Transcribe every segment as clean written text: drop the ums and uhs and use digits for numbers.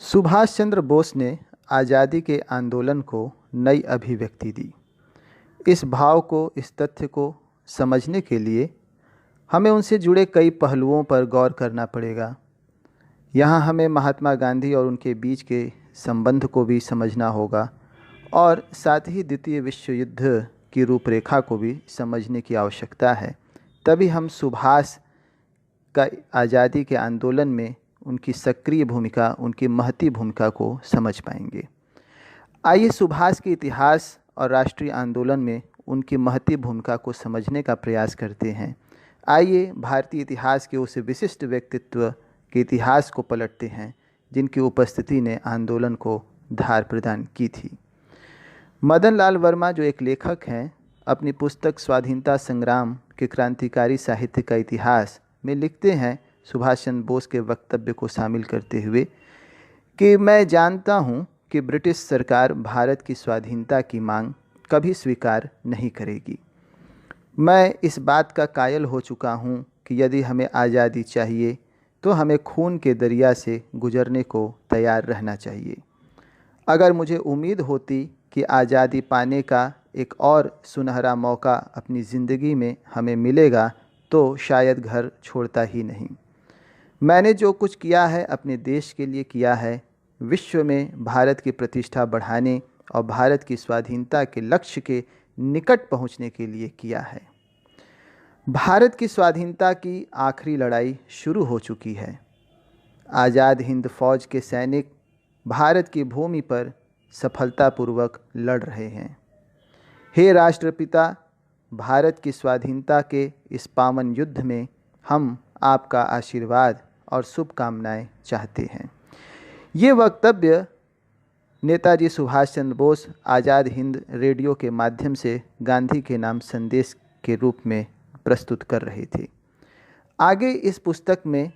सुभाष चंद्र बोस ने आज़ादी के आंदोलन को नई अभिव्यक्ति दी। इस भाव को, इस तथ्य को समझने के लिए हमें उनसे जुड़े कई पहलुओं पर गौर करना पड़ेगा। यहाँ हमें महात्मा गांधी और उनके बीच के संबंध को भी समझना होगा और साथ ही द्वितीय विश्व युद्ध की रूपरेखा को भी समझने की आवश्यकता है। तभी हम सुभाष का आज़ादी के आंदोलन में उनकी सक्रिय भूमिका, उनकी महती भूमिका को समझ पाएंगे। आइए सुभाष के इतिहास और राष्ट्रीय आंदोलन में उनकी महती भूमिका को समझने का प्रयास करते हैं। आइए भारतीय इतिहास के उस विशिष्ट व्यक्तित्व के इतिहास को पलटते हैं जिनकी उपस्थिति ने आंदोलन को धार प्रदान की थी। मदन लाल वर्मा जो एक लेखक हैं, अपनी पुस्तक स्वाधीनता संग्राम के क्रांतिकारी साहित्य का इतिहास में लिखते हैं सुभाष चंद्र बोस के वक्तव्य को शामिल करते हुए कि मैं जानता हूं कि ब्रिटिश सरकार भारत की स्वाधीनता की मांग कभी स्वीकार नहीं करेगी। मैं इस बात का कायल हो चुका हूं कि यदि हमें आज़ादी चाहिए तो हमें खून के दरिया से गुजरने को तैयार रहना चाहिए। अगर मुझे उम्मीद होती कि आज़ादी पाने का एक और सुनहरा मौका अपनी ज़िंदगी में हमें मिलेगा तो शायद घर छोड़ता ही नहीं। मैंने जो कुछ किया है अपने देश के लिए किया है, विश्व में भारत की प्रतिष्ठा बढ़ाने और भारत की स्वाधीनता के लक्ष्य के निकट पहुंचने के लिए किया है। भारत की स्वाधीनता की आखिरी लड़ाई शुरू हो चुकी है। आज़ाद हिंद फौज के सैनिक भारत की भूमि पर सफलतापूर्वक लड़ रहे हैं। हे राष्ट्रपिता, भारत की स्वाधीनता के इस पावन युद्ध में हम आपका आशीर्वाद और शुभकामनाएं चाहते हैं। ये वक्तव्य नेताजी सुभाष चंद्र बोस आज़ाद हिंद रेडियो के माध्यम से गांधी के नाम संदेश के रूप में प्रस्तुत कर रहे थे। आगे इस पुस्तक में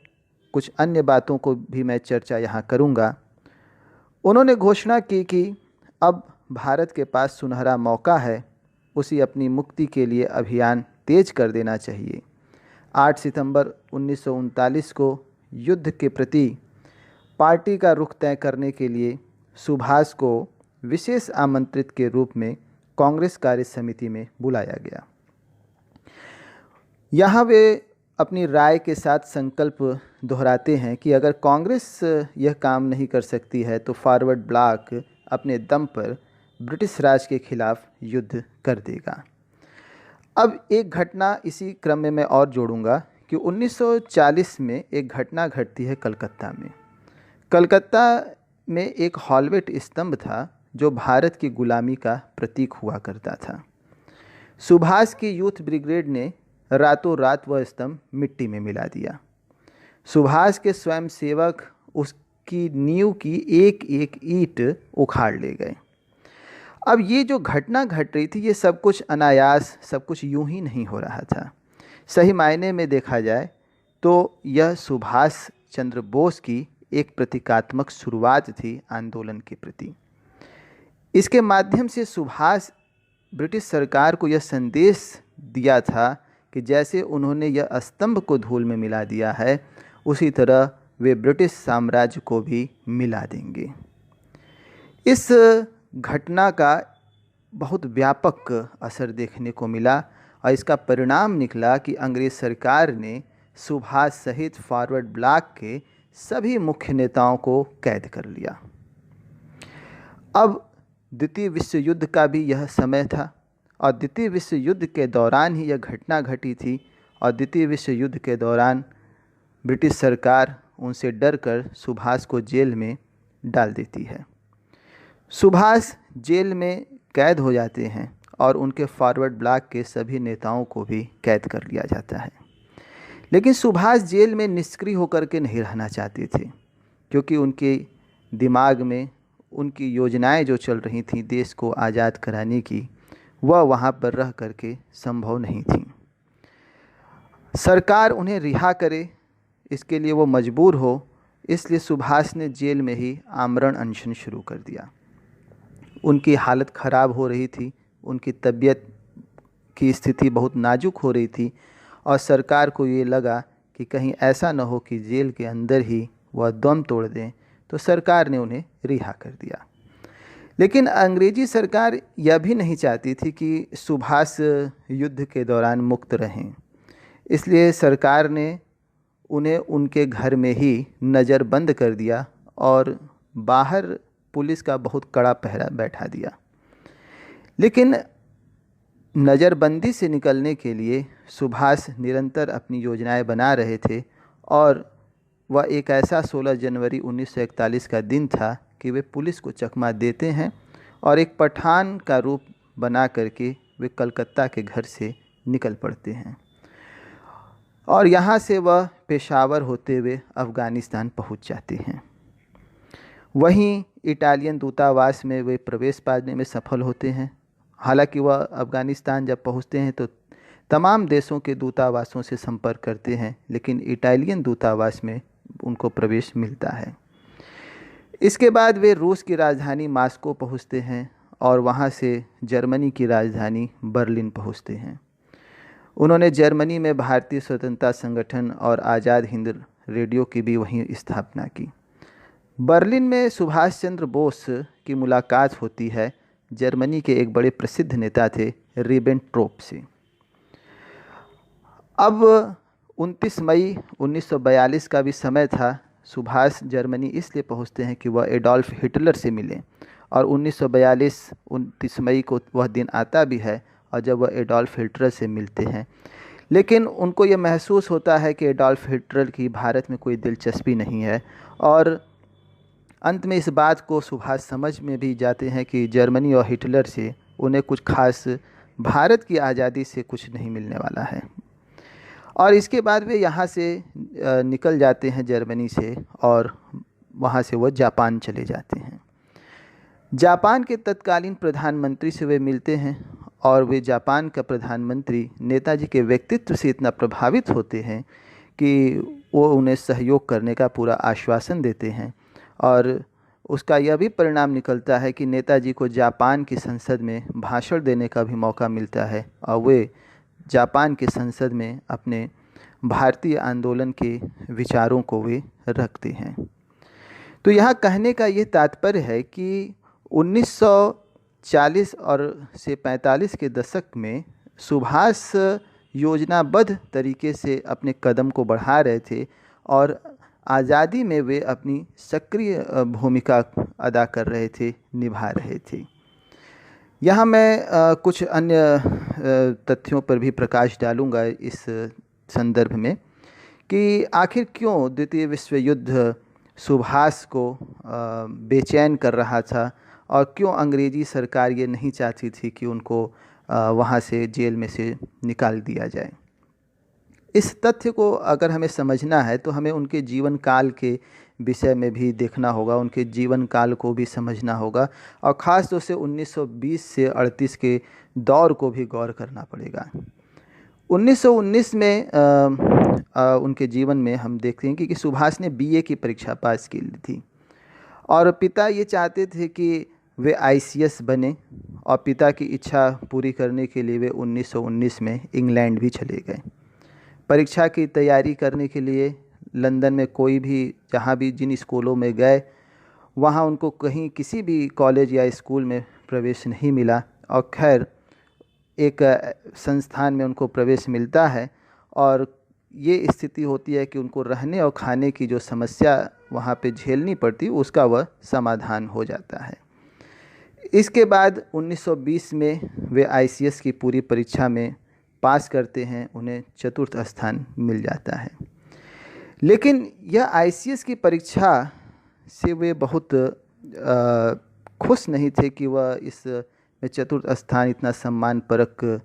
कुछ अन्य बातों को भी मैं चर्चा यहाँ करूँगा। उन्होंने घोषणा की कि अब भारत के पास सुनहरा मौका है, उसे अपनी मुक्ति के लिए अभियान तेज कर देना चाहिए। 8 सितंबर 1939 को युद्ध के प्रति पार्टी का रुख तय करने के लिए सुभाष को विशेष आमंत्रित के रूप में कांग्रेस कार्य समिति में बुलाया गया। यहाँ वे अपनी राय के साथ संकल्प दोहराते हैं कि अगर कांग्रेस यह काम नहीं कर सकती है तो फॉरवर्ड ब्लॉक अपने दम पर ब्रिटिश राज के खिलाफ युद्ध कर देगा। अब एक घटना इसी क्रम में मैं और जोड़ूंगा कि 1940 में एक घटना घटती है कलकत्ता में। कलकत्ता में एक हॉलवेट स्तंभ था जो भारत की गुलामी का प्रतीक हुआ करता था। सुभाष की यूथ ब्रिगेड ने रातों रात वह स्तंभ मिट्टी में मिला दिया। सुभाष के स्वयंसेवक उसकी नींव की एक एक ईंट उखाड़ ले गए। अब ये जो घटना घट रही थी, ये सब कुछ अनायास, सब कुछ यूं ही नहीं हो रहा था। सही मायने में देखा जाए तो यह सुभाष चंद्र बोस की एक प्रतीकात्मक शुरुआत थी आंदोलन के प्रति। इसके माध्यम से सुभाष ब्रिटिश सरकार को यह संदेश दिया था कि जैसे उन्होंने यह स्तंभ को धूल में मिला दिया है, उसी तरह वे ब्रिटिश साम्राज्य को भी मिला देंगे। इस घटना का बहुत व्यापक असर देखने को मिला और इसका परिणाम निकला कि अंग्रेज सरकार ने सुभाष सहित फॉरवर्ड ब्लॉक के सभी मुख्य नेताओं को कैद कर लिया। अब द्वितीय विश्व युद्ध का भी यह समय था और द्वितीय विश्व युद्ध के दौरान ही यह घटना घटी थी और द्वितीय विश्व युद्ध के दौरान ब्रिटिश सरकार उनसे डरकर सुभाष को जेल में डाल देती है। सुभाष जेल में कैद हो जाते हैं और उनके फॉरवर्ड ब्लॉक के सभी नेताओं को भी कैद कर लिया जाता है। लेकिन सुभाष जेल में निष्क्रिय होकर के नहीं रहना चाहते थे, क्योंकि उनके दिमाग में उनकी योजनाएं जो चल रही थीं देश को आज़ाद कराने की, वह वहाँ पर रह करके संभव नहीं थी। सरकार उन्हें रिहा करे इसके लिए वो मजबूर हो, इसलिए सुभाष ने जेल में ही आमरण अनशन शुरू कर दिया। उनकी हालत ख़राब हो रही थी, उनकी तबीयत की स्थिति बहुत नाजुक हो रही थी और सरकार को ये लगा कि कहीं ऐसा न हो कि जेल के अंदर ही वह दम तोड़ दें, तो सरकार ने उन्हें रिहा कर दिया। लेकिन अंग्रेजी सरकार यह भी नहीं चाहती थी कि सुभाष युद्ध के दौरान मुक्त रहें, इसलिए सरकार ने उन्हें उनके घर में ही नज़रबंद कर दिया और बाहर पुलिस का बहुत कड़ा पहरा बैठा दिया। लेकिन नज़रबंदी से निकलने के लिए सुभाष निरंतर अपनी योजनाएं बना रहे थे और वह एक ऐसा 16 जनवरी 1941 का दिन था कि वे पुलिस को चकमा देते हैं और एक पठान का रूप बना करके वे कलकत्ता के घर से निकल पड़ते हैं और यहाँ से वह पेशावर होते हुए अफ़गानिस्तान पहुँच जाते हैं। वहीं इटालियन दूतावास में वे प्रवेश पाने में सफल होते हैं। हालांकि वह अफ़गानिस्तान जब पहुँचते हैं तो तमाम देशों के दूतावासों से संपर्क करते हैं, लेकिन इटालियन दूतावास में उनको प्रवेश मिलता है। इसके बाद वे रूस की राजधानी मॉस्को पहुँचते हैं और वहाँ से जर्मनी की राजधानी बर्लिन पहुँचते हैं। उन्होंने जर्मनी में भारतीय स्वतंत्रता संगठन और आज़ाद हिंद रेडियो की भी वहीं स्थापना की। बर्लिन में सुभाष चंद्र बोस की मुलाकात होती है जर्मनी के एक बड़े प्रसिद्ध नेता थे रिबेनट्रोप से। अब 29 मई 1942 का भी समय था। सुभाष जर्मनी इसलिए पहुंचते हैं कि वह एडोल्फ हिटलर से मिलें और 1942 29 मई को वह दिन आता भी है और जब वह एडोल्फ हिटलर से मिलते हैं। लेकिन उनको ये महसूस होता है कि एडोल्फ हिटलर की भारत में कोई दिलचस्पी नहीं है और अंत में इस बात को सुभाष समझ में भी जाते हैं कि जर्मनी और हिटलर से उन्हें कुछ खास भारत की आज़ादी से कुछ नहीं मिलने वाला है। और इसके बाद वे यहाँ से निकल जाते हैं जर्मनी से और वहाँ से वो जापान चले जाते हैं। जापान के तत्कालीन प्रधानमंत्री से वे मिलते हैं और वे जापान का प्रधानमंत्री नेताजी के व्यक्तित्व से इतना प्रभावित होते हैं कि वो उन्हें सहयोग करने का पूरा आश्वासन देते हैं और उसका यह भी परिणाम निकलता है कि नेताजी को जापान की संसद में भाषण देने का भी मौका मिलता है और वे जापान की संसद में अपने भारतीय आंदोलन के विचारों को वे रखते हैं। तो यहाँ कहने का ये तात्पर्य है कि 1940 और से 45 के दशक में सुभाष योजनाबद्ध तरीके से अपने कदम को बढ़ा रहे थे और आज़ादी में वे अपनी सक्रिय भूमिका अदा कर रहे थे, निभा रहे थे। यहाँ मैं कुछ अन्य तथ्यों पर भी प्रकाश डालूँगा इस संदर्भ में कि आखिर क्यों द्वितीय विश्व युद्ध सुभाष को बेचैन कर रहा था और क्यों अंग्रेजी सरकार ये नहीं चाहती थी कि उनको वहाँ से जेल में से निकाल दिया जाए। इस तथ्य को अगर हमें समझना है तो हमें उनके जीवन काल के विषय में भी देखना होगा, उनके जीवन काल को भी समझना होगा और ख़ास तौर से 1920 से 38 के दौर को भी गौर करना पड़ेगा। 1919 में उनके जीवन में हम देखते हैं कि सुभाष ने बीए की परीक्षा पास की थी और पिता ये चाहते थे कि वे आईसीएस बने और पिता की इच्छा पूरी करने के लिए वे 1919 में इंग्लैंड भी चले गए। परीक्षा की तैयारी करने के लिए लंदन में कोई भी जहाँ भी जिन स्कूलों में गए वहाँ उनको कहीं किसी भी कॉलेज या स्कूल में प्रवेश नहीं मिला और खैर एक संस्थान में उनको प्रवेश मिलता है और ये स्थिति होती है कि उनको रहने और खाने की जो समस्या वहाँ पे झेलनी पड़ती उसका वह समाधान हो जाता है। इसके बाद 1920 में वे आईसीएस की पूरी परीक्षा में पास करते हैं, उन्हें चतुर्थ स्थान मिल जाता है। लेकिन यह आईसीएस की परीक्षा से वे बहुत खुश नहीं थे कि वह इस में चतुर्थ स्थान इतना सम्मानपरक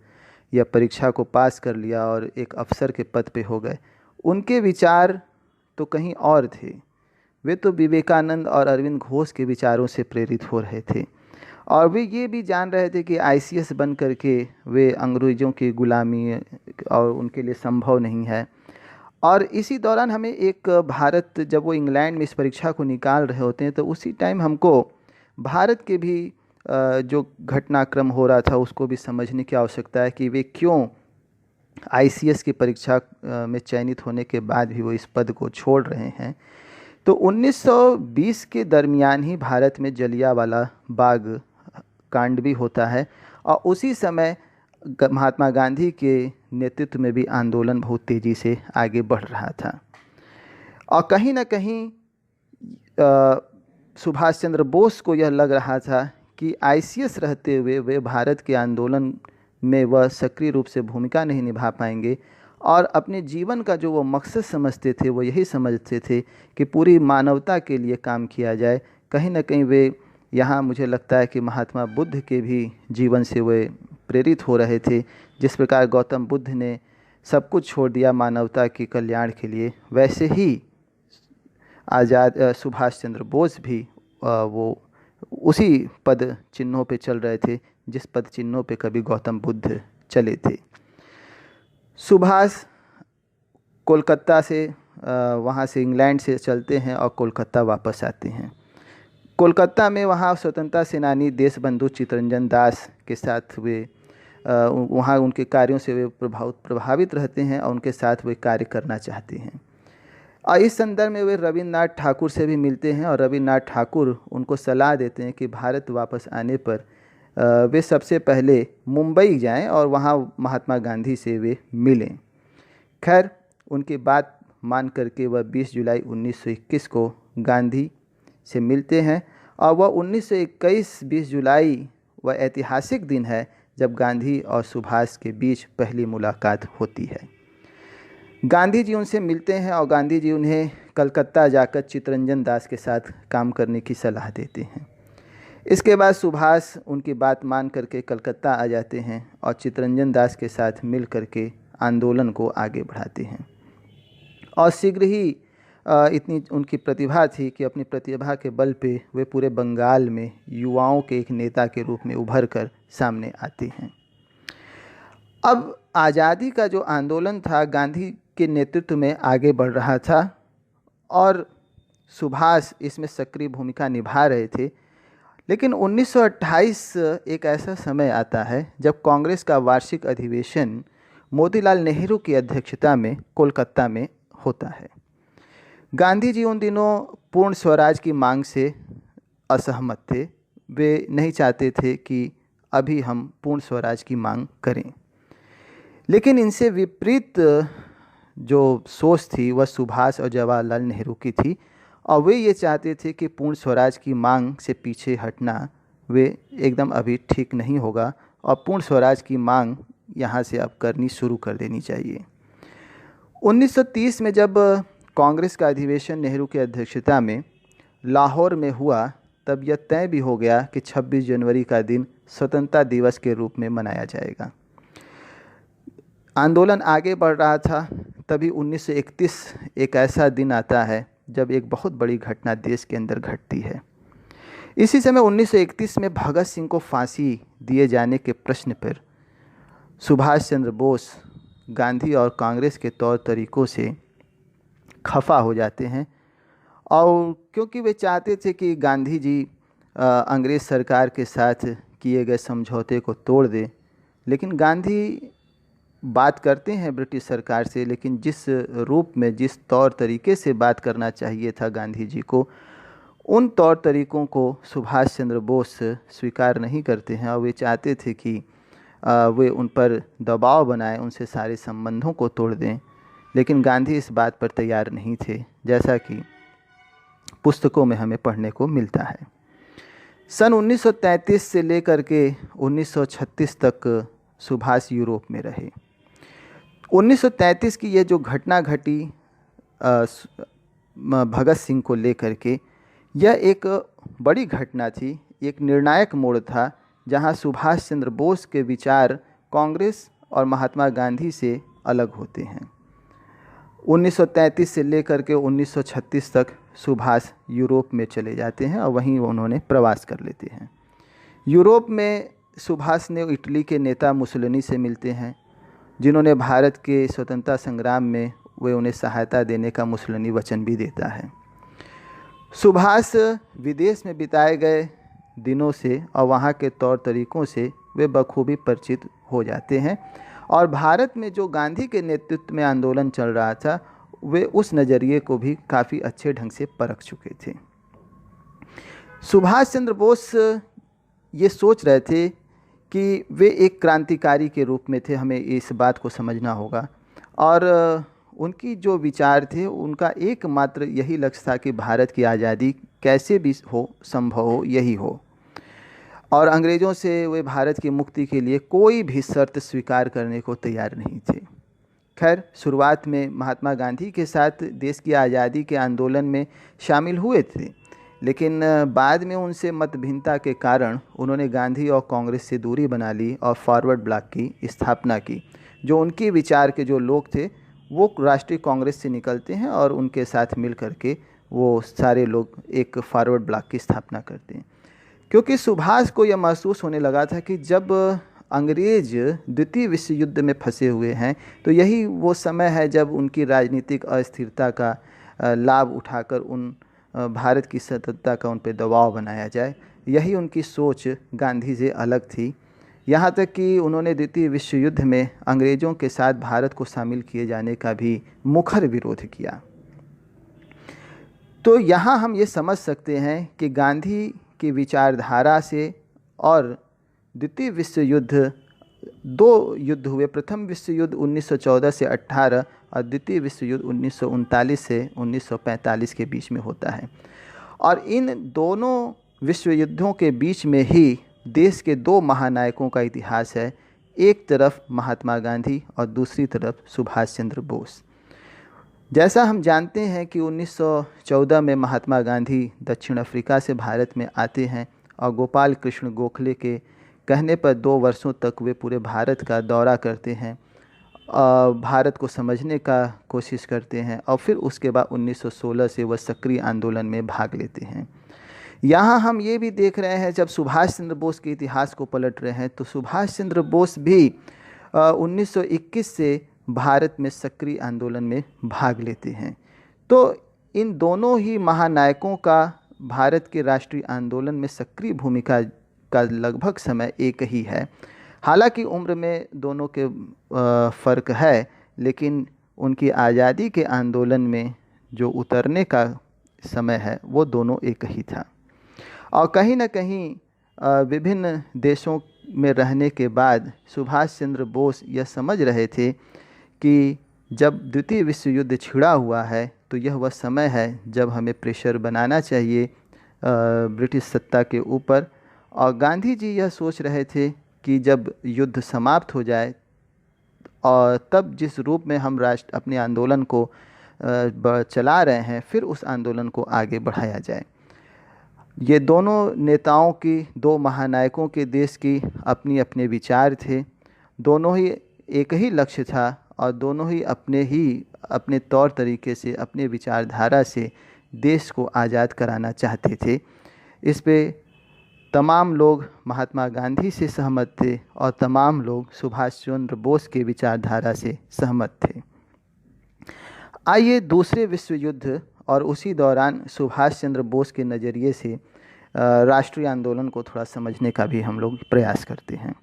या परीक्षा को पास कर लिया और एक अफसर के पद पे हो गए। उनके विचार तो कहीं और थे। वे तो विवेकानंद और अरविंद घोष के विचारों से प्रेरित हो रहे थे और वे ये भी जान रहे थे कि आईसीएस बन करके वे अंग्रेज़ों की गुलामी और उनके लिए संभव नहीं है। और इसी दौरान हमें एक भारत जब वो इंग्लैंड में इस परीक्षा को निकाल रहे होते हैं तो उसी टाइम हमको भारत के भी जो घटनाक्रम हो रहा था उसको भी समझने की आवश्यकता है कि वे क्यों आईसीएस की परीक्षा में चयनित होने के बाद भी वो इस पद को छोड़ रहे हैं। तो 1920 के दरमियान ही भारत में जलियांवाला बाग कांड भी होता है और उसी समय महात्मा गांधी के नेतृत्व में भी आंदोलन बहुत तेज़ी से आगे बढ़ रहा था। और कहीं ना कहीं सुभाष चंद्र बोस को यह लग रहा था कि आईसीएस रहते हुए वे भारत के आंदोलन में वह सक्रिय रूप से भूमिका नहीं निभा पाएंगे और अपने जीवन का जो वो मकसद समझते थे वो यही समझते थे कि पूरी मानवता के लिए काम किया जाए। कहीं ना कहीं वे यहाँ मुझे लगता है कि महात्मा बुद्ध के भी जीवन से वे प्रेरित हो रहे थे। जिस प्रकार गौतम बुद्ध ने सब कुछ छोड़ दिया मानवता के कल्याण के लिए, वैसे ही सुभाष चंद्र बोस भी वो उसी पद चिन्हों पे चल रहे थे जिस पद चिन्हों पे कभी गौतम बुद्ध चले थे। सुभाष कोलकाता से वहाँ से इंग्लैंड से चलते हैं और कोलकाता वापस आते हैं। कोलकाता में वहाँ स्वतंत्रता सेनानी देशबंधु चित्तरंजन दास के साथ वे वहाँ उनके कार्यों से वे प्रभावित रहते हैं और उनके साथ वे कार्य करना चाहते हैं। और इस संदर्भ में वे रविन्द्रनाथ ठाकुर से भी मिलते हैं और रविन्द्रनाथ ठाकुर उनको सलाह देते हैं कि भारत वापस आने पर वे सबसे पहले मुंबई जाएं और वहाँ महात्मा गांधी से वे मिलें। खैर, उनकी बात मान करके वह 20 जुलाई 1921 को गांधी से मिलते हैं और वह 1921 20 जुलाई वह ऐतिहासिक दिन है जब गांधी और सुभाष के बीच पहली मुलाकात होती है। गांधी जी उनसे मिलते हैं और गांधी जी उन्हें कलकत्ता जाकर चित्तरंजन दास के साथ काम करने की सलाह देते हैं। इसके बाद सुभाष उनकी बात मान करके कलकत्ता आ जाते हैं और चित्तरंजन दास के साथ मिल करके आंदोलन को आगे बढ़ाते हैं। और शीघ्र ही इतनी उनकी प्रतिभा थी कि अपनी प्रतिभा के बल पे वे पूरे बंगाल में युवाओं के एक नेता के रूप में उभर कर सामने आते हैं। अब आज़ादी का जो आंदोलन था गांधी के नेतृत्व में आगे बढ़ रहा था और सुभाष इसमें सक्रिय भूमिका निभा रहे थे। लेकिन 1928 एक ऐसा समय आता है जब कांग्रेस का वार्षिक अधिवेशन मोतीलाल नेहरू की अध्यक्षता में कोलकाता में होता है। गांधी जी उन दिनों पूर्ण स्वराज की मांग से असहमत थे। वे नहीं चाहते थे कि अभी हम पूर्ण स्वराज की मांग करें। लेकिन इनसे विपरीत जो सोच थी वह सुभाष और जवाहरलाल नेहरू की थी और वे ये चाहते थे कि पूर्ण स्वराज की मांग से पीछे हटना वे एकदम अभी ठीक नहीं होगा और पूर्ण स्वराज की मांग यहाँ से अब करनी शुरू कर देनी चाहिए। 1930 में जब कांग्रेस का अधिवेशन नेहरू की अध्यक्षता में लाहौर में हुआ तब यह तय भी हो गया कि 26 जनवरी का दिन स्वतंत्रता दिवस के रूप में मनाया जाएगा। आंदोलन आगे बढ़ रहा था तभी 1931 एक ऐसा दिन आता है जब एक बहुत बड़ी घटना देश के अंदर घटती है। इसी समय 1931 में भगत सिंह को फांसी दिए जाने के प्रश्न पर सुभाष चंद्र बोस गांधी और कांग्रेस के तौर तरीक़ों से खफा हो जाते हैं और क्योंकि वे चाहते थे कि गांधी जी अंग्रेज़ सरकार के साथ किए गए समझौते को तोड़ दें। लेकिन गांधी बात करते हैं ब्रिटिश सरकार से, लेकिन जिस रूप में जिस तौर तरीके से बात करना चाहिए था गांधी जी को, उन तौर तरीक़ों को सुभाष चंद्र बोस स्वीकार नहीं करते हैं और वे चाहते थे कि वे उन पर दबाव बनाएं, उनसे सारे संबंधों को तोड़ दें। लेकिन गांधी इस बात पर तैयार नहीं थे, जैसा कि पुस्तकों में हमें पढ़ने को मिलता है। सन 1933 से लेकर के 1936 तक सुभाष यूरोप में रहे। 1933 की ये जो घटना घटी भगत सिंह को लेकर के, यह एक बड़ी घटना थी, एक निर्णायक मोड़ था जहां सुभाष चंद्र बोस के विचार कांग्रेस और महात्मा गांधी से अलग होते हैं। 1933 से लेकर के 1936 तक सुभाष यूरोप में चले जाते हैं और वहीं उन्होंने प्रवास कर लेते हैं। यूरोप में सुभाष ने इटली के नेता मुसोलिनी से मिलते हैं, जिन्होंने भारत के स्वतंत्रता संग्राम में वे उन्हें सहायता देने का मुसोलिनी वचन भी देता है। सुभाष विदेश में बिताए गए दिनों से और वहाँ के तौर तरीक़ों से वे बखूबी परिचित हो जाते हैं और भारत में जो गांधी के नेतृत्व में आंदोलन चल रहा था वे उस नज़रिए को भी काफ़ी अच्छे ढंग से परख चुके थे। सुभाष चंद्र बोस ये सोच रहे थे कि वे एक क्रांतिकारी के रूप में थे, हमें इस बात को समझना होगा। और उनकी जो विचार थे, उनका एकमात्र यही लक्ष्य था कि भारत की आज़ादी कैसे भी हो, संभव हो, यही हो। और अंग्रेज़ों से वे भारत की मुक्ति के लिए कोई भी शर्त स्वीकार करने को तैयार नहीं थे। खैर, शुरुआत में महात्मा गांधी के साथ देश की आज़ादी के आंदोलन में शामिल हुए थे, लेकिन बाद में उनसे मतभिन्नता के कारण उन्होंने गांधी और कांग्रेस से दूरी बना ली और फॉरवर्ड ब्लॉक की स्थापना की। जो उनके विचार के जो लोग थे वो राष्ट्रीय कांग्रेस से निकलते हैं और उनके साथ मिल करके वो सारे लोग एक फॉरवर्ड ब्लॉक की स्थापना करते हैं। क्योंकि सुभाष को यह महसूस होने लगा था कि जब अंग्रेज द्वितीय विश्व युद्ध में फंसे हुए हैं तो यही वो समय है जब उनकी राजनीतिक अस्थिरता का लाभ उठाकर उन भारत की स्वतंत्रता का उन पर दबाव बनाया जाए। यही उनकी सोच गांधी से अलग थी। यहाँ तक कि उन्होंने द्वितीय विश्व युद्ध में अंग्रेज़ों के साथ भारत को शामिल किए जाने का भी मुखर विरोध किया। तो यहाँ हम ये समझ सकते हैं कि गांधी की विचारधारा से और द्वितीय विश्व युद्ध, दो युद्ध हुए, प्रथम विश्व युद्ध 1914 से 18 और द्वितीय विश्व युद्ध 1939 से 1945 के बीच में होता है। और इन दोनों विश्व युद्धों के बीच में ही देश के दो महानायकों का इतिहास है, एक तरफ महात्मा गांधी और दूसरी तरफ सुभाष चंद्र बोस। जैसा हम जानते हैं कि 1914 में महात्मा गांधी दक्षिण अफ्रीका से भारत में आते हैं और गोपाल कृष्ण गोखले के कहने पर 2 वर्षों तक वे पूरे भारत का दौरा करते हैं, भारत को समझने का कोशिश करते हैं और फिर उसके बाद 1916 से वह सक्रिय आंदोलन में भाग लेते हैं। यहाँ हम ये भी देख रहे हैं, जब सुभाष चंद्र बोस के इतिहास को पलट रहे हैं तो सुभाष चंद्र बोस भी 1921 से भारत में सक्रिय आंदोलन में भाग लेते हैं। तो इन दोनों ही महानायकों का भारत के राष्ट्रीय आंदोलन में सक्रिय भूमिका का लगभग समय एक ही है। हालांकि उम्र में दोनों के फ़र्क है, लेकिन उनकी आज़ादी के आंदोलन में जो उतरने का समय है वो दोनों एक ही था। और कहीं न कहीं विभिन्न देशों में रहने के बाद सुभाष चंद्र बोस यह समझ रहे थे कि जब द्वितीय विश्व युद्ध छिड़ा हुआ है तो यह वह समय है जब हमें प्रेशर बनाना चाहिए ब्रिटिश सत्ता के ऊपर। और गांधी जी यह सोच रहे थे कि जब युद्ध समाप्त हो जाए और तब जिस रूप में हम राष्ट्र अपने आंदोलन को चला रहे हैं फिर उस आंदोलन को आगे बढ़ाया जाए। ये दोनों नेताओं की, दो महानायकों के देश की अपनी अपने विचार थे। दोनों ही एक ही लक्ष्य था और दोनों ही अपने तौर तरीके से, अपने विचारधारा से देश को आज़ाद कराना चाहते थे। इस पे तमाम लोग महात्मा गांधी से सहमत थे और तमाम लोग सुभाष चंद्र बोस के विचारधारा से सहमत थे। आइए दूसरे विश्व युद्ध और उसी दौरान सुभाष चंद्र बोस के नज़रिए से राष्ट्रीय आंदोलन को थोड़ा समझने का भी हम लोग प्रयास करते हैं।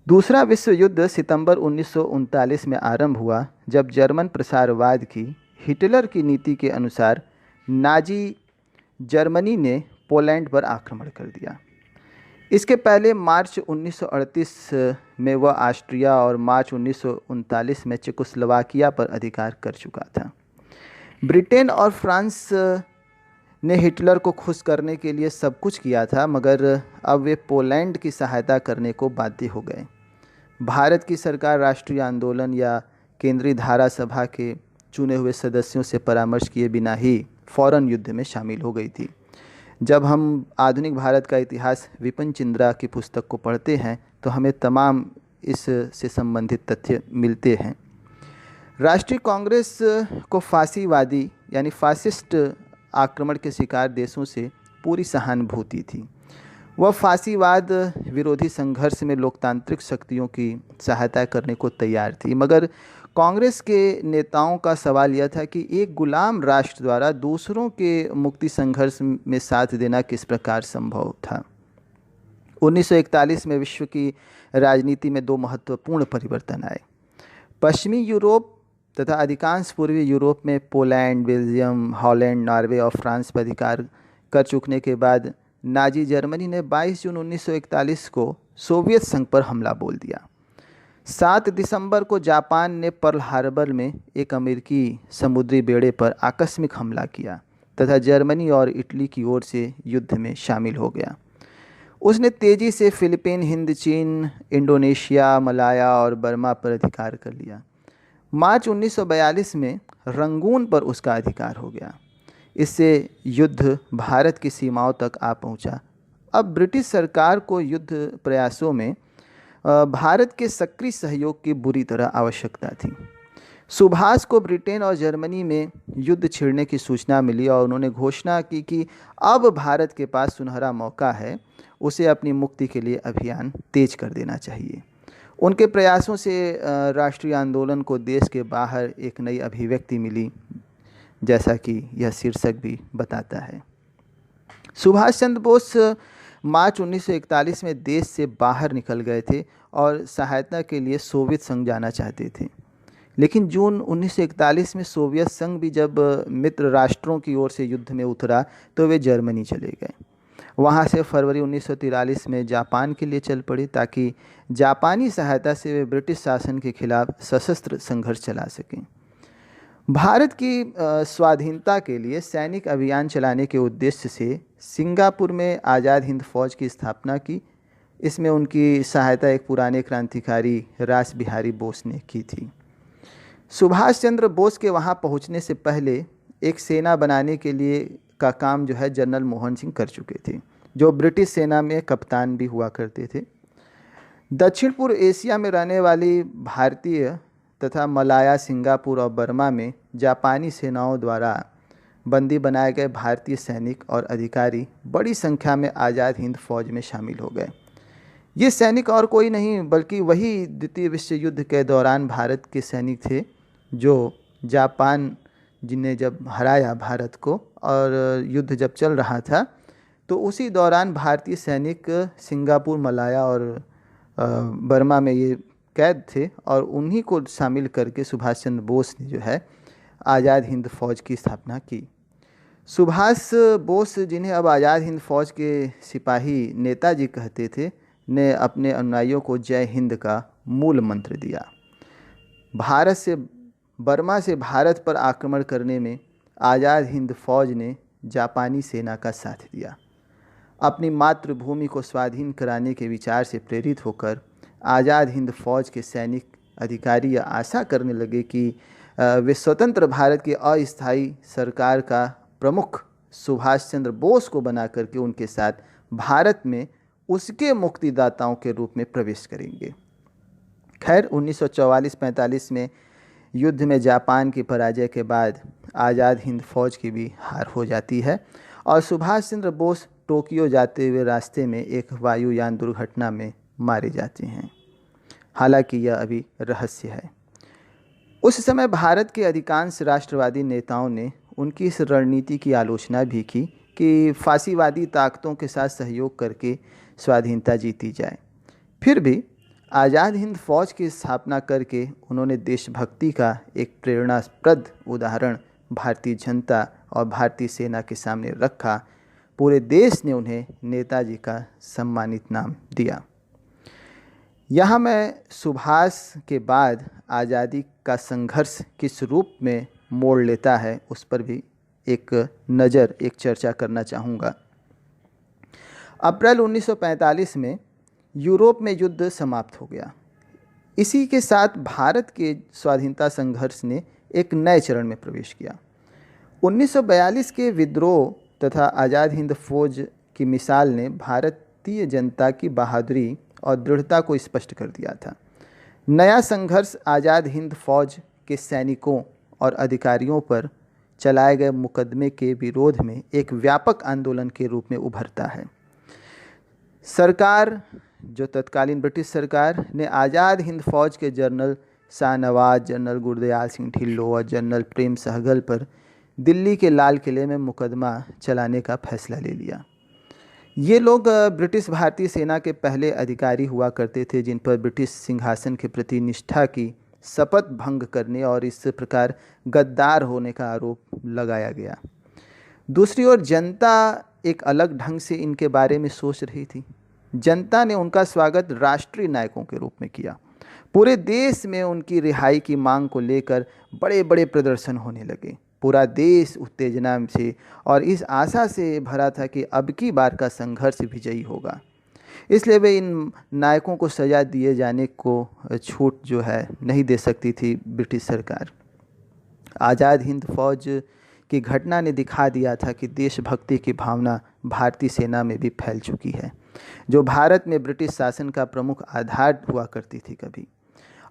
दूसरा विश्व युद्ध सितंबर 1939 में आरंभ हुआ, जब जर्मन प्रसारवाद की हिटलर की नीति के अनुसार नाजी जर्मनी ने पोलैंड पर आक्रमण कर दिया। इसके पहले मार्च 1938 में वह ऑस्ट्रिया और मार्च 1939 में चेकोस्लोवाकिया पर अधिकार कर चुका था। ब्रिटेन और फ्रांस ने हिटलर को खुश करने के लिए सब कुछ किया था, मगर अब वे पोलैंड की सहायता करने को बाध्य हो गए। भारत की सरकार राष्ट्रीय आंदोलन या केंद्रीय धारा सभा के चुने हुए सदस्यों से परामर्श किए बिना ही फौरन युद्ध में शामिल हो गई थी। जब हम आधुनिक भारत का इतिहास विपिन चंद्रा की पुस्तक को पढ़ते हैं तो हमें तमाम इससे संबंधित तथ्य मिलते हैं। राष्ट्रीय कांग्रेस को फासीवादी यानी फासिस्ट आक्रमण के शिकार देशों से पूरी सहानुभूति थी। वह फासीवाद विरोधी संघर्ष में लोकतांत्रिक शक्तियों की सहायता करने को तैयार थी, मगर कांग्रेस के नेताओं का सवाल यह था कि एक गुलाम राष्ट्र द्वारा दूसरों के मुक्ति संघर्ष में साथ देना किस प्रकार संभव था। 1941 में विश्व की राजनीति में 2 महत्वपूर्ण परिवर्तन आए। पश्चिमी यूरोप तथा अधिकांश पूर्वी यूरोप में पोलैंड, बेल्जियम, हॉलैंड, नॉर्वे और फ्रांस पर अधिकार कर चुकने के बाद नाजी जर्मनी ने 22 जून 1941 को सोवियत संघ पर हमला बोल दिया। 7 दिसंबर को जापान ने पर्ल हार्बर में एक अमेरिकी समुद्री बेड़े पर आकस्मिक हमला किया तथा जर्मनी और इटली की ओर से युद्ध में शामिल हो गया। उसने तेज़ी से फिलीपीन, हिंद, चीन, इंडोनेशिया, मलाया और बर्मा पर अधिकार कर लिया। मार्च 1942 में रंगून पर उसका अधिकार हो गया। इससे युद्ध भारत की सीमाओं तक आ पहुंचा। अब ब्रिटिश सरकार को युद्ध प्रयासों में भारत के सक्रिय सहयोग की बुरी तरह आवश्यकता थी। सुभाष को ब्रिटेन और जर्मनी में युद्ध छिड़ने की सूचना मिली और उन्होंने घोषणा की कि अब भारत के पास सुनहरा मौका है, उसे अपनी मुक्ति के लिए अभियान तेज कर देना चाहिए। उनके प्रयासों से राष्ट्रीय आंदोलन को देश के बाहर एक नई अभिव्यक्ति मिली, जैसा कि यह शीर्षक भी बताता है। सुभाष चंद्र बोस मार्च 1941 में देश से बाहर निकल गए थे और सहायता के लिए सोवियत संघ जाना चाहते थे। लेकिन जून 1941 में सोवियत संघ भी जब मित्र राष्ट्रों की ओर से युद्ध में उतरा तो वे जर्मनी चले गए। वहाँ से फरवरी 1943 में जापान के लिए चल पड़े ताकि जापानी सहायता से वे ब्रिटिश शासन के खिलाफ सशस्त्र संघर्ष चला सकें। भारत की स्वाधीनता के लिए सैनिक अभियान चलाने के उद्देश्य से सिंगापुर में आज़ाद हिंद फौज की स्थापना की। इसमें उनकी सहायता एक पुराने क्रांतिकारी रास बिहारी बोस ने की थी। सुभाष चंद्र बोस के वहाँ पहुँचने से पहले एक सेना बनाने के लिए का काम जो है जनरल मोहन सिंह कर चुके थे, जो ब्रिटिश सेना में कप्तान भी हुआ करते थे। दक्षिण पूर्व एशिया में रहने वाली भारतीय तथा मलाया, सिंगापुर और बर्मा में जापानी सेनाओं द्वारा बंदी बनाए गए भारतीय सैनिक और अधिकारी बड़ी संख्या में आज़ाद हिंद फौज में शामिल हो गए। ये सैनिक और कोई नहीं बल्कि वही द्वितीय विश्व युद्ध के दौरान भारत के सैनिक थे जो जापान जिन्हें जब हराया भारत को, और युद्ध जब चल रहा था तो उसी दौरान भारतीय सैनिक सिंगापुर, मलाया और बर्मा में ये कैद थे और उन्हीं को शामिल करके सुभाष चंद्र बोस ने जो है आज़ाद हिंद फौज की स्थापना की। सुभाष बोस, जिन्हें अब आज़ाद हिंद फौज के सिपाही नेताजी कहते थे, ने अपने अनुयायियों को जय हिंद का मूल मंत्र दिया। बर्मा से भारत पर आक्रमण करने में आज़ाद हिंद फौज ने जापानी सेना का साथ दिया। अपनी मातृभूमि को स्वाधीन कराने के विचार से प्रेरित होकर आज़ाद हिंद फौज के सैनिक अधिकारी यह आशा करने लगे कि वे स्वतंत्र भारत की अस्थायी सरकार का प्रमुख सुभाष चंद्र बोस को बना करके उनके साथ भारत में उसके मुक्तिदाताओं के रूप में प्रवेश करेंगे। खैर 1944-45 में युद्ध में जापान की पराजय के बाद आज़ाद हिंद फौज की भी हार हो जाती है और सुभाष चंद्र बोस टोक्यो जाते हुए रास्ते में एक वायुयान दुर्घटना में मारे जाते हैं। हालांकि यह अभी रहस्य है। उस समय भारत के अधिकांश राष्ट्रवादी नेताओं ने उनकी इस रणनीति की आलोचना भी की कि फासीवादी ताकतों के साथ सहयोग करके स्वाधीनता जीती जाए। फिर भी आज़ाद हिंद फौज की स्थापना करके उन्होंने देशभक्ति का एक प्रेरणास्पद उदाहरण भारतीय जनता और भारतीय सेना के सामने रखा। पूरे देश ने उन्हें नेताजी का सम्मानित नाम दिया। यहाँ मैं सुभाष के बाद आज़ादी का संघर्ष किस रूप में मोड़ लेता है उस पर भी एक चर्चा करना चाहूँगा। अप्रैल 1945 में यूरोप में युद्ध समाप्त हो गया। इसी के साथ भारत के स्वाधीनता संघर्ष ने एक नए चरण में प्रवेश किया। 1942 के विद्रोह तथा आज़ाद हिंद फौज की मिसाल ने भारतीय जनता की बहादुरी और दृढ़ता को स्पष्ट कर दिया था। नया संघर्ष आज़ाद हिंद फौज के सैनिकों और अधिकारियों पर चलाए गए मुकदमे के विरोध में एक व्यापक आंदोलन के रूप में उभरता है। सरकार, जो तत्कालीन ब्रिटिश सरकार, ने आज़ाद हिंद फौज के जनरल शाहनवाज, जनरल गुरदयाल सिंह ढिल्लों और जनरल प्रेम सहगल पर दिल्ली के लाल किले में मुकदमा चलाने का फैसला ले लिया। ये लोग ब्रिटिश भारतीय सेना के पहले अधिकारी हुआ करते थे जिन पर ब्रिटिश सिंहासन के प्रति निष्ठा की शपथ भंग करने और इस प्रकार गद्दार होने का आरोप लगाया गया। दूसरी ओर जनता एक अलग ढंग से इनके बारे में सोच रही थी। जनता ने उनका स्वागत राष्ट्रीय नायकों के रूप में किया। पूरे देश में उनकी रिहाई की मांग को लेकर बड़े बड़े प्रदर्शन होने लगे। पूरा देश उत्तेजना से और इस आशा से भरा था कि अब की बार का संघर्ष विजयी होगा। इसलिए वे इन नायकों को सजा दिए जाने को छूट जो है नहीं दे सकती थी ब्रिटिश सरकार। आज़ाद हिंद फौज की घटना ने दिखा दिया था कि देशभक्ति की भावना भारतीय सेना में भी फैल चुकी है, जो भारत में ब्रिटिश शासन का प्रमुख आधार हुआ करती थी कभी।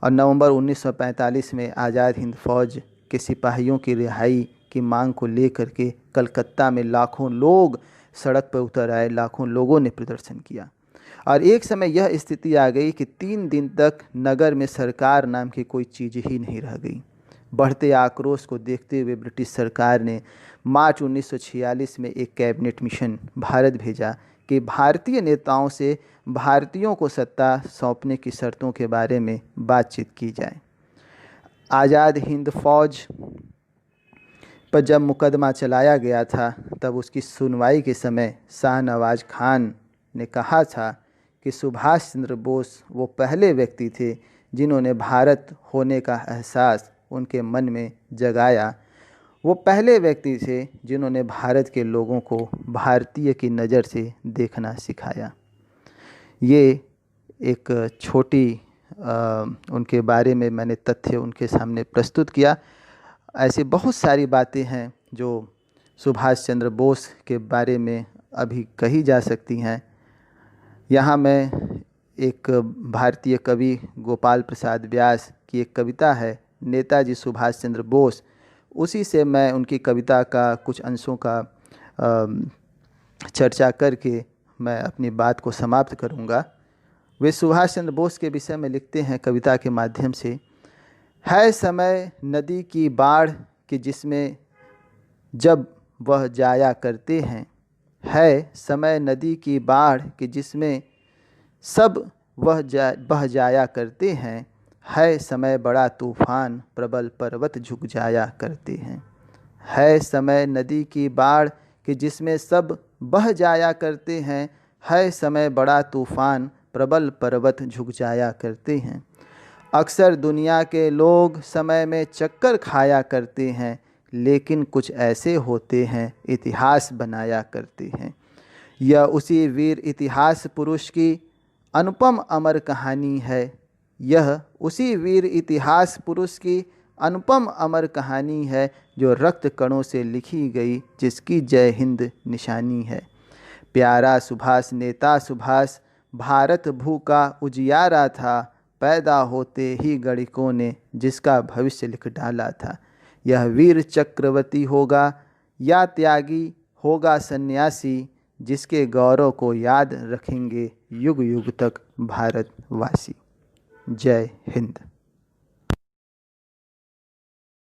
और नवंबर 1945 में आज़ाद हिंद फौज के सिपाहियों की रिहाई की मांग को लेकर के कलकत्ता में लाखों लोग सड़क पर उतर आए। लाखों लोगों ने प्रदर्शन किया और एक समय यह स्थिति आ गई कि 3 दिन तक नगर में सरकार नाम की कोई चीज़ ही नहीं रह गई। बढ़ते आक्रोश को देखते हुए ब्रिटिश सरकार ने मार्च 1946 में एक कैबिनेट मिशन भारत भेजा कि भारतीय नेताओं से भारतीयों को सत्ता सौंपने की शर्तों के बारे में बातचीत की जाए। आज़ाद हिंद फौज पर जब मुकदमा चलाया गया था तब उसकी सुनवाई के समय शाहनवाज खान ने कहा था कि सुभाष चंद्र बोस वो पहले व्यक्ति थे जिन्होंने भारत होने का एहसास उनके मन में जगाया। वो पहले व्यक्ति थे जिन्होंने भारत के लोगों को भारतीय की नज़र से देखना सिखाया। ये एक छोटी उनके बारे में मैंने तथ्य उनके सामने प्रस्तुत किया। ऐसी बहुत सारी बातें हैं जो सुभाष चंद्र बोस के बारे में अभी कही जा सकती हैं। यहाँ मैं एक भारतीय कवि गोपाल प्रसाद व्यास की एक कविता है, नेताजी सुभाष चंद्र बोस, उसी से मैं उनकी कविता का कुछ अंशों का चर्चा करके मैं अपनी बात को समाप्त करूँगा। वे सुभाष चंद्र बोस के विषय में लिखते हैं कविता के माध्यम से, है समय नदी की बाढ़ कि जिसमें जब वह जाया करते हैं, है समय नदी की बाढ़ कि जिसमें सब वह बह जाया करते हैं, है समय बड़ा तूफान प्रबल पर्वत झुक जाया करते हैं। है समय नदी की बाढ़ कि जिसमें सब बह जाया करते हैं, है समय बड़ा तूफान प्रबल पर्वत झुक जाया करते हैं। अक्सर दुनिया के लोग समय में चक्कर खाया करते हैं, लेकिन कुछ ऐसे होते हैं इतिहास बनाया करते हैं। यह उसी वीर इतिहास पुरुष की अनुपम अमर कहानी है। यह उसी वीर इतिहास पुरुष की अनुपम अमर कहानी है, जो रक्त कणों से लिखी गई, जिसकी जय हिंद निशानी है। प्यारा सुभाष नेता सुभाष भारत भू का उजियारा था, पैदा होते ही गणिकों ने जिसका भविष्य लिख डाला था। यह वीर चक्रवर्ती होगा या त्यागी होगा सन्यासी, जिसके गौरव को याद रखेंगे युग युग तक भारतवासी। जय हिंद।